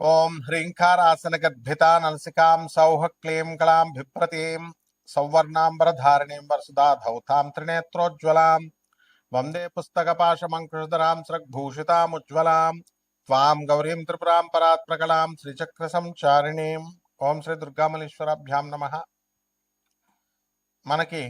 ఓం హ్రీంకారాసనగద్భితా నలసికాం సౌః క్లీం కళాం బిభ్రతీం సౌవర్ణాంబరధారిణీం వరసుదా ధౌతాం త్రినేత్రోజ్వలాం వందే పుస్తకపాశమంకుశధరాం స్రగ్భూషితాముజ్వలాం త్వాం గౌరీం త్రిపురాం పరాత్మకళాం శ్రీచక్ర సంచారిణీం. ఓం శ్రీ దుర్గామలీశ్వరాభ్యాం నమః. మనకి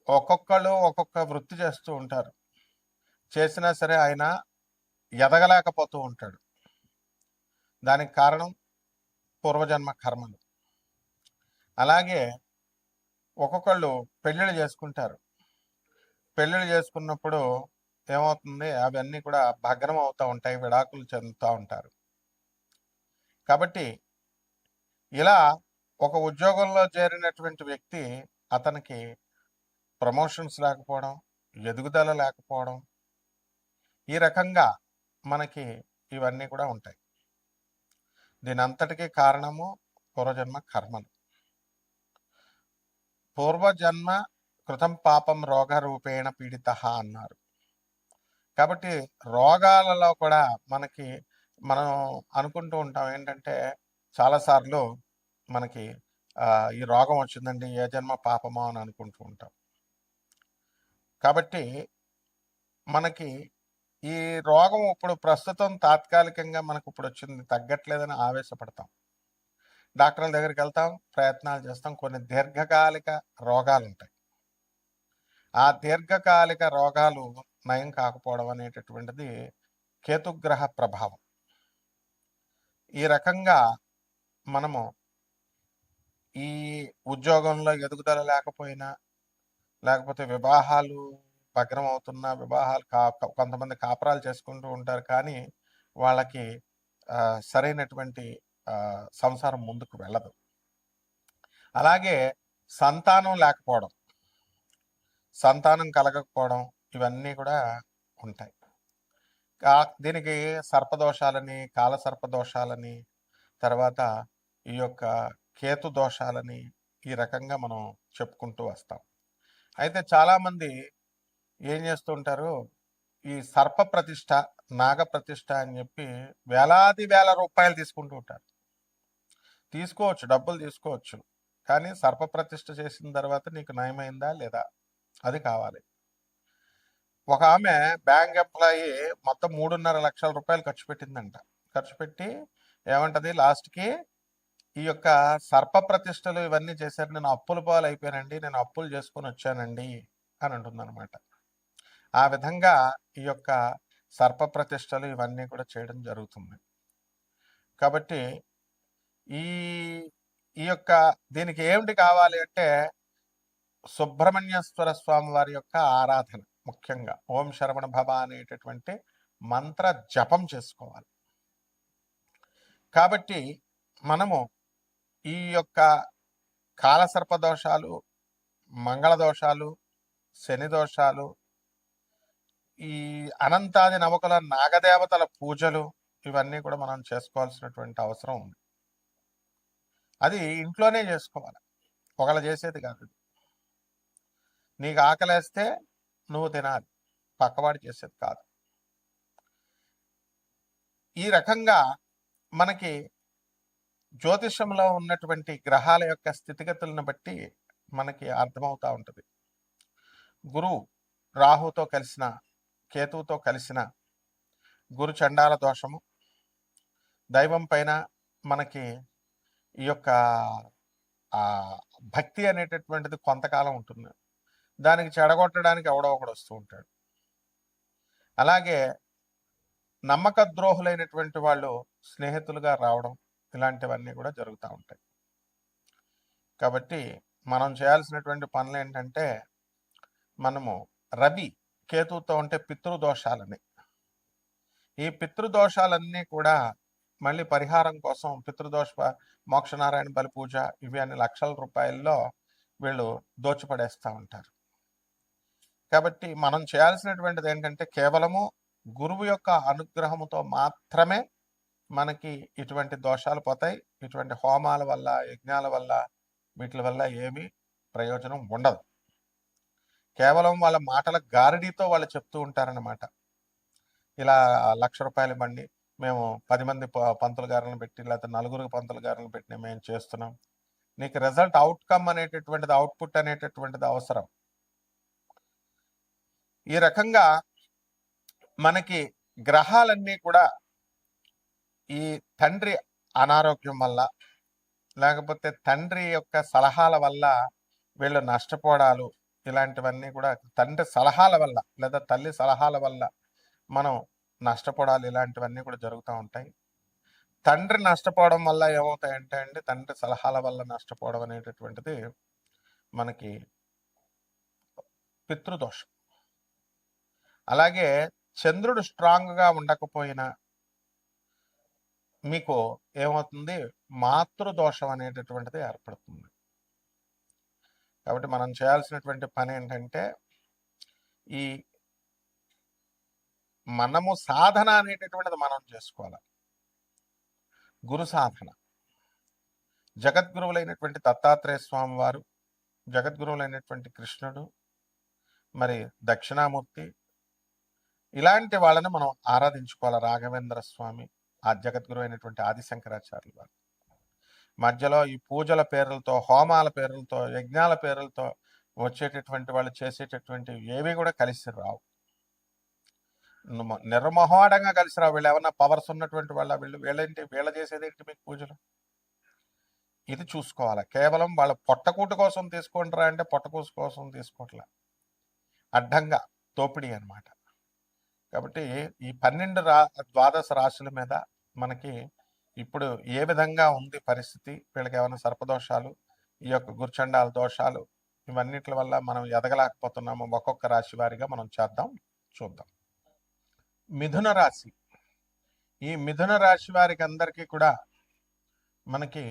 ఒక్కొక్కళ్ళు ఒక్కొక్క వృత్తి చేస్తూ ఉంటారు. చేసినా సరే ఆయన ఎదగలేకపోతూ ఉంటాడు. దానికి కారణం పూర్వజన్మ కర్మలు. అలాగే ఒక్కొక్కళ్ళు పెళ్ళిళ్ళు చేసుకుంటారు. పెళ్ళిళ్ళు చేసుకున్నప్పుడు ఏమవుతుంది, అవన్నీ కూడా భగ్నం అవుతూ ఉంటాయి, విడాకులు చెందుతూ ఉంటారు. కాబట్టి ఇలా ఒక ఉద్యోగంలో చేరినటువంటి వ్యక్తి, అతనికి ప్రమోషన్స్ లేకపోవడం, ఎదుగుదల లేకపోవడం, ఈ రకంగా మనకి ఇవన్నీ కూడా ఉంటాయి. దీని అంతటికీ కారణము పూర్వజన్మ కర్మలు. పూర్వజన్మ కృతం పాపం రోగ రూపేణ పీడిత అన్నారు. కాబట్టి రోగాలలో కూడా మనం అనుకుంటూ ఉంటాం ఏంటంటే, చాలాసార్లు మనకి ఈ రోగం వచ్చిందండి, ఏ జన్మ పాపమో అని అనుకుంటూ ఉంటాం. కాబట్టి మనకి ఈ రోగం ఇప్పుడు ప్రస్తుతం తాత్కాలికంగా మనకు ఇప్పుడు వచ్చింది, తగ్గట్లేదని ఆవేశపడతాం. డాక్టర్ల దగ్గరికి వెళ్తాం, ప్రయత్నాలు చేస్తాం. కొన్ని దీర్ఘకాలిక రోగాలు ఉంటాయి. ఆ దీర్ఘకాలిక రోగాలు నయం కాకపోవడం అనేటటువంటిది కేతుగ్రహ ప్రభావం. ఈ రకంగా మనము ఈ ఉద్యోగంలో ఎదుగుదల లేకపోయినా, లేకపోతే వివాహాలు భగ్నం అవుతున్నా, వివాహాలు కొంతమంది కాపురాలు చేసుకుంటూ ఉంటారు, కానీ వాళ్ళకి సరైనటువంటి సంసారం ముందుకు వెళ్ళదు. అలాగే సంతానం లేకపోవడం, సంతానం కలగకపోవడం, ఇవన్నీ కూడా ఉంటాయి. దీనికి సర్పదోషాలని, కాల సర్పదోషాలని, తర్వాత ఈ యొక్క కేతు దోషాలని, ఈ రకంగా మనం చెప్పుకుంటూ వస్తాం. అయితే చాలామంది ఏం చేస్తూ ఉంటారు, ఈ సర్ప ప్రతిష్ట, నాగ ప్రతిష్ట అని చెప్పి వేలాది వేల రూపాయలు తీసుకుంటూ ఉంటారు. తీసుకోవచ్చు, డబ్బులు తీసుకోవచ్చు, కానీ సర్ప ప్రతిష్ట చేసిన తర్వాత నీకు నయమైందా లేదా అది కావాలి. ఒక ఆమె బ్యాంక్ ఎంప్లాయీ మొత్తం 3.5 లక్షల రూపాయలు ఖర్చు పెట్టిందంట. ఖర్చు పెట్టి ఏమంటది, లాస్ట్కి ఈ యొక్క సర్ప ప్రతిష్టలు ఇవన్నీ చేశారు, నేను అప్పుల పాలు అయిపోయానండి, నేను అప్పులు చేసుకొని వచ్చానండి అని అంటుందన్నమాట. ఆ విధంగా ఈ యొక్క సర్ప ప్రతిష్టలు ఇవన్నీ కూడా చేయడం జరుగుతుంది. కాబట్టి ఈ ఈ యొక్క దీనికి ఏమిటి కావాలి అంటే, సుబ్రహ్మణ్యేశ్వర స్వామి వారి యొక్క ఆరాధన, ముఖ్యంగా ఓం శరవణ భవ అనేటటువంటి మంత్ర జపం చేసుకోవాలి. కాబట్టి మనము ఈ యొక్క కాలసర్ప దోషాలు, మంగళ దోషాలు, శని దోషాలు, ఈ అనంతాది నవకుల నాగదేవతల పూజలు, ఇవన్నీ కూడా మనం చేసుకోవాల్సినటువంటి అవసరం ఉంది. అది ఇంట్లోనే చేసుకోవాలి, ఒకళ్ళు చేసేది కాదు. నీకు ఆకలేస్తే నువ్వు తినాలి, పక్కవాడు చేసేది కాదు. ఈ రకంగా మనకి జ్యోతిషంలో ఉన్నటువంటి గ్రహాల యొక్క స్థితిగతులను బట్టి మనకి అర్థమవుతూ ఉంటుంది. గురువు రాహుతో కలిసిన, కేతువుతో కలిసిన గురు చండాల దోషము, దైవం పైన మనకి ఈ యొక్క భక్తి అనేటటువంటిది కొంతకాలం ఉంటుంది, దానికి చెడగొట్టడానికి ఎవడో ఒకడు వస్తూ ఉంటాడు. అలాగే నమ్మక ద్రోహులైనటువంటి వాళ్ళు స్నేహితులుగా రావడం, ఇలాంటివన్నీ కూడా జరుగుతూ ఉంటాయి. కాబట్టి మనం చేయాల్సినటువంటి పనులు ఏంటంటే, మనము రవి కేతువుతో ఉంటే పితృదోషాలని, ఈ పితృదోషాలన్నీ కూడా మళ్ళీ పరిహారం కోసం పితృదోష మోక్షనారాయణ బలి పూజ, ఇవి అన్ని లక్షల రూపాయల్లో వీళ్ళు దోచిపడేస్తూ ఉంటారు. కాబట్టి మనం చేయాల్సినటువంటిది ఏంటంటే, కేవలము గురువు యొక్క అనుగ్రహముతో మాత్రమే మనకి ఇటువంటి దోషాలు పోతాయి. ఇటువంటి హోమాల వల్ల, యజ్ఞాల వల్ల, వీటి వల్ల ఏమీ ప్రయోజనం ఉండదు. కేవలం వాళ్ళ మాటల గారడీతో వాళ్ళు చెప్తూ ఉంటారన్నమాట. ఇలా 1,00,000 రూపాయలు ఇవ్వండి, మేము 10 మంది పంతులు గారులను పెట్టి లేకపోతే నలుగురికి పంతులు గారులను పెట్టి మేము చేస్తున్నాం. నీకు రిజల్ట్ అవుట్కమ్ అనేటటువంటిది, అవుట్పుట్ అనేటటువంటిది అవసరం. ఈ రకంగా మనకి గ్రహాలన్నీ కూడా ఈ తండ్రి అనారోగ్యం వల్ల, లేకపోతే తండ్రి యొక్క సలహాల వల్ల వీళ్ళు నష్టపోవడాలు, ఇలాంటివన్నీ కూడా తండ్రి సలహాల వల్ల లేదా తల్లి సలహాల వల్ల మనం నష్టపోవడాలు, ఇలాంటివన్నీ కూడా జరుగుతూ ఉంటాయి. తండ్రి నష్టపోవడం వల్ల ఏమవుతాయంటే అండి, తండ్రి సలహాల వల్ల నష్టపోవడం అనేటటువంటిది మనకి పితృదోషం. అలాగే చంద్రుడు స్ట్రాంగ్గా ఉండకపోయినా మీకు ఏమవుతుంది, మాతృదోషం అనేటటువంటిది ఏర్పడుతుంది. కాబట్టి మనం చేయాల్సినటువంటి పని ఏంటంటే, ఈ మనము సాధన అనేటటువంటిది మనం చేసుకోవాలి. గురు సాధన. జగద్గురువులైనటువంటి దత్తాత్రేయ స్వామి వారు, జగద్గురువులైనటువంటి కృష్ణుడు, మరి దక్షిణామూర్తి, ఇలాంటి వాళ్ళని మనం ఆరాధించుకోవాలి. రాఘవేంద్ర స్వామి, ఆ జగద్గురు అయినటువంటి ఆదిశంకరాచార్యులు వారు. మధ్యలో ఈ పూజల పేర్లతో, హోమాల పేర్లతో, యజ్ఞాల పేర్లతో వచ్చేటటువంటి వాళ్ళు చేసేటటువంటి ఏవి కూడా కలిసి రావు. నిర్మోహమాటంగా కలిసి రావు. వీళ్ళు ఏమన్నా పవర్స్ ఉన్నటువంటి వాళ్ళ, వీళ్ళేంటి, వీళ్ళ చేసేదేంటి మీకు పూజలు? ఇది చూసుకోవాలి. కేవలం వాళ్ళ పొట్టకూట కోసం తీసుకుంటారా అంటే పొట్టకూసు కోసం తీసుకోవట్లే, అడ్డంగా తోపిడీ అనమాట. కాబట్టి ఈ 12 ద్వాదశ రాశుల మీద మనకి ఇప్పుడు ఏ విధంగా ఉంది పరిస్థితి, వీళ్ళకి ఏమైనా సర్పదోషాలు, ఈ యొక్క గురుచండాల దోషాలు, ఇవన్నిటి వల్ల మనం ఎదగలేకపోతున్నాము, ఒక్కొక్క రాశి వారిగా మనం చూద్దాం. మిథున రాశి. ఈ మిథున రాశి వారికి అందరికీ కూడా మనకి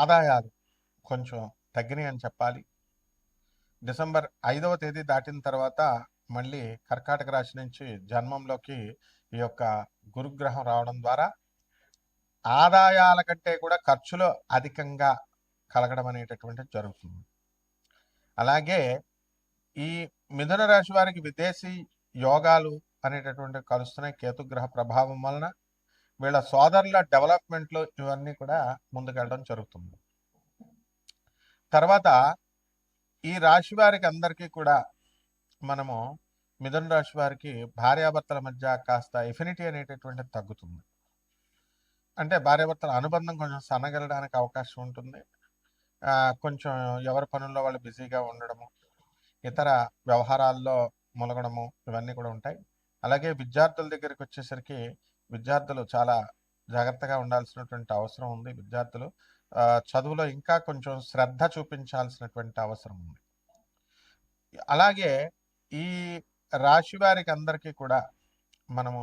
ఆదాయాలు కొంచెం తగ్గినాయి అని చెప్పాలి. డిసెంబర్ 5వ తేదీ దాటిన తర్వాత మళ్ళీ కర్కాటక రాశి నుంచి జన్మంలోకి ఈ యొక్క గురుగ్రహం రావడం ద్వారా ఆదాయాల కంటే కూడా ఖర్చులు అధికంగా కలగడం అనేటటువంటిది జరుగుతుంది. అలాగే ఈ మిథున రాశి వారికి విదేశీ యోగాలు అనేటటువంటి కలుస్తున్నాయి. కేతుగ్రహ ప్రభావం వలన వీళ్ళ సోదరుల డెవలప్మెంట్లో ఇవన్నీ కూడా ముందుకెళ్ళడం జరుగుతుంది. తర్వాత ఈ రాశి వారికి అందరికీ కూడా మనము మిథున రాశి వారికి భార్యాభర్తల మధ్య కాస్త ఎఫినిటీ అనేటటువంటిది తగ్గుతుంది. అంటే భార్యాభర్తల అనుబంధం కొంచెం సన్నగలడానికి అవకాశం ఉంటుంది. కొంచెం ఎవరి పనుల్లో వాళ్ళు బిజీగా ఉండడము, ఇతర వ్యవహారాల్లో ములగడము, ఇవన్నీ కూడా ఉంటాయి. అలాగే విద్యార్థుల దగ్గరికి వచ్చేసరికి విద్యార్థులు చాలా జాగ్రత్తగా ఉండాల్సినటువంటి అవసరం ఉంది. విద్యార్థులు చదువులో ఇంకా కొంచెం శ్రద్ధ చూపించాల్సినటువంటి అవసరం ఉంది. అలాగే ఈ రాశి వారికి అందరికీ కూడా మనము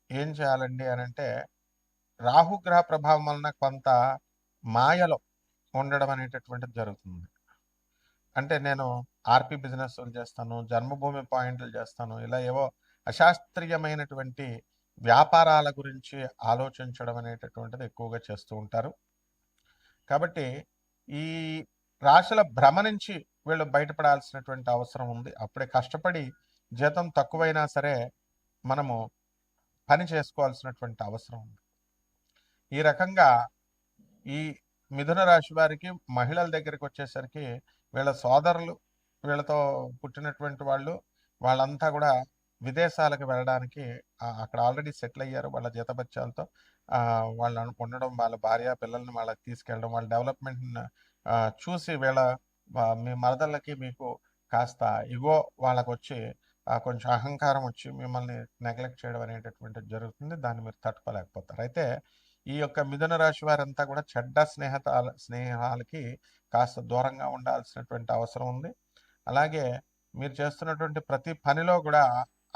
ఏం చేయాలండి అని అంటే, రాహుగ్రహ ప్రభావం వలన కొంత మాయలో ఉండడం అనేటటువంటిది జరుగుతుంది. అంటే నేను ఆర్పి బిజినెస్లు చేస్తాను, జన్మభూమి పాయింట్లు చేస్తాను, ఇలా ఏవో అశాస్త్రీయమైనటువంటి వ్యాపారాల గురించి ఆలోచించడం అనేటటువంటిది ఎక్కువగా చేస్తూ ఉంటారు. కాబట్టి ఈ రాశుల భ్రమ నుంచి వీళ్ళు బయటపడాల్సినటువంటి అవసరం ఉంది. అప్పుడే కష్టపడి జీతం తక్కువైనా సరే మనము పని చేసుకోవాల్సినటువంటి అవసరం ఉంది. ఈ రకంగా ఈ మిథున రాశి వారికి మహిళల దగ్గరికి వచ్చేసరికి వీళ్ళ సోదరులు, వీళ్ళతో పుట్టినటువంటి వాళ్ళంతా కూడా విదేశాలకు వెళ్ళడానికి అక్కడ ఆల్రెడీ సెటిల్ అయ్యారు. వాళ్ళ జీతభత్యాలతో వాళ్ళు ఉండడం, వాళ్ళ భార్య పిల్లల్ని వాళ్ళకి తీసుకెళ్ళడం, వాళ్ళ డెవలప్మెంట్ చూసి మీ మరదళ్ళకి మీకు కాస్త ఇగో వాళ్ళకు వచ్చి కొంచెం అహంకారం వచ్చి మిమ్మల్ని నెగ్లెక్ట్ చేయడం అనేటటువంటిది జరుగుతుంది. దాన్ని మీరు తట్టుకోలేకపోతారు. అయితే ఈ యొక్క మిథున రాశి వారంతా కూడా చెడ్డ స్నేహాలకి కాస్త దూరంగా ఉండాల్సినటువంటి అవసరం ఉంది. అలాగే మీరు చేస్తున్నటువంటి ప్రతి పనిలో కూడా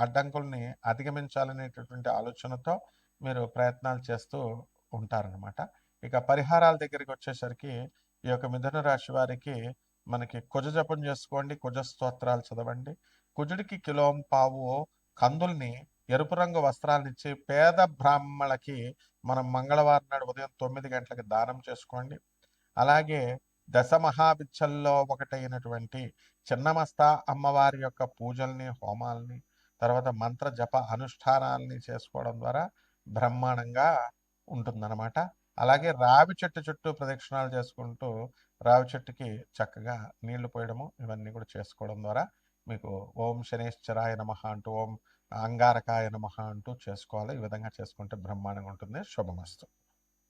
అడ్డంకుల్ని అధిగమించాలనేటటువంటి ఆలోచనతో మీరు ప్రయత్నాలు చేస్తూ ఉంటారనమాట. ఇక పరిహారాల దగ్గరికి వచ్చేసరికి ఈ యొక్క మిథున రాశి వారికి మనకి కుజ జపం చేసుకోండి, కుజ స్తోత్రాలు చదవండి. కుజుడికి కిలోంపావు కందుల్ని ఎరుపు రంగు వస్త్రాలనిచ్చి పేద బ్రాహ్మణులకి మనం మంగళవారం నాడు ఉదయం 9 గంటలకు దానం చేసుకోండి. అలాగే దశమహావిద్యల్లో ఒకటైనటువంటి చిన్నమస్తా అమ్మవారి యొక్క పూజల్ని, హోమాల్ని, తర్వాత మంత్ర జప అనుష్ఠానాల్ని చేసుకోవడం ద్వారా బ్రహ్మాండంగా ఉంటుందన్నమాట. అలాగే రావి చెట్టు చుట్టూ ప్రదక్షిణాలు చేసుకుంటూ రావి చెట్టుకి చక్కగా నీళ్లు పోయడము ఇవన్నీ కూడా చేసుకోవడం ద్వారా మీకు ఓం శనేశ్వరాయ నమః అంటూ, ఓం అంగారకాయ నమః అంటూ చేసుకోవాలి. ఈ విధంగా చేసుకుంటే బ్రహ్మాండంగా ఉంటుంది. శుభమస్తు.